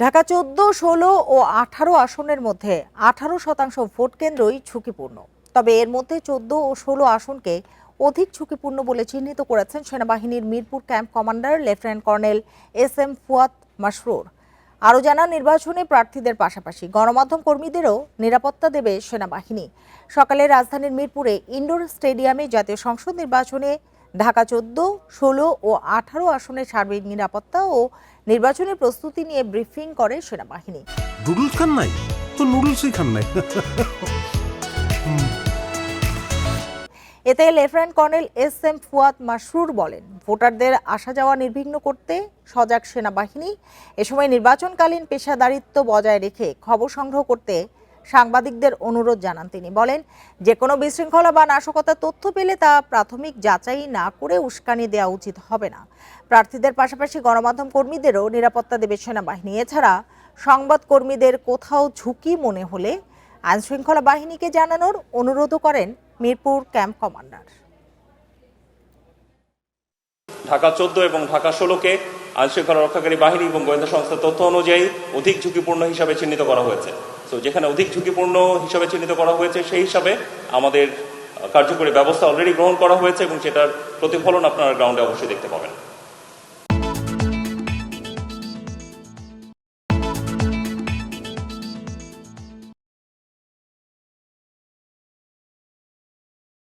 ঢাকা 14, 16 ও 18 আসনের মধ্যে 18% ভোট কেন্দ্রই ঝুঁকিপূর্ণ। তবে এর মধ্যে 14 ও 16 আসনকে অধিক ঝুঁকিপূর্ণ বলে চিহ্নিত করেছেন সেনাবাহিনীর Mirpur camp commander lieutenant colonel SM Fuad Masrur. আরও জানান, নির্বাচনে প্রার্থীদের পাশাপাশি গণমাধ্যম কর্মীদেরও নিরাপত্তা দেবে সেনাবাহিনী। সকালে রাজধানীর মিরপুরে ইনডোর স্টেডিয়ামে জাতীয় সংসদ নির্বাচনে ঢাকা 14, 16 ও 18 আসনের সার্বিক নিরাপত্তা ও নির্বাচনের প্রস্তুতি নিয়ে ব্রিফিং করে সেনাবাহিনী। নুডলস খান নাই তো নুডলসই খান নাই। এতে lieutenant colonel SM Fuad Masrur বলেন, ভোটারদের আসা যাওয়া নির্বিঘ্ন করতে সজাগ সেনাবাহিনী। এ সময় নির্বাচনকালীন পেশাদারিত্ব বজায় রেখে খবর সংগ্রহ করতে সাংবাদিকদের অনুরোধ জানান তিনি। বলেন, যে কোনো বিশৃঙ্খলা বা নাশকতার তথ্য পেলে তা প্রাথমিক যাচাই না করে উস্কানি দেওয়া উচিত হবে না। প্রার্থীদের পাশাপাশি গণমাধ্যম কর্মীদেরও নিরাপত্তা দেবে সেনাবাহিনী। এছাড়া সংবাদ কর্মীদের কোথাও ঝুঁকি মনে হলে আইনশৃঙ্খলা বাহিনীকে জানানোর অনুরোধও করেন মিরপুর ক্যাম্প কমান্ডার। ঢাকা 14 এবং ঢাকা 16কে আইনশৃঙ্খলা রক্ষাকারী বাহিনী এবং গোয়েন্দা সংস্থার তথ্য অনুযায়ী অধিক ঝুঁকিপূর্ণ হিসাবে চিহ্নিত করা হয়েছে। তো যেখানে অধিক ঝুঁকিপূর্ণ হিসাবে চিহ্নিত করা হয়েছে সেই হিসাবে আমাদের কার্যকরী ব্যবস্থা অলরেডি গ্রহণ করা হয়েছে এবং সেটার প্রতিফলন আপনারা গ্রাউন্ডে অবশ্যই দেখতে পাবেন।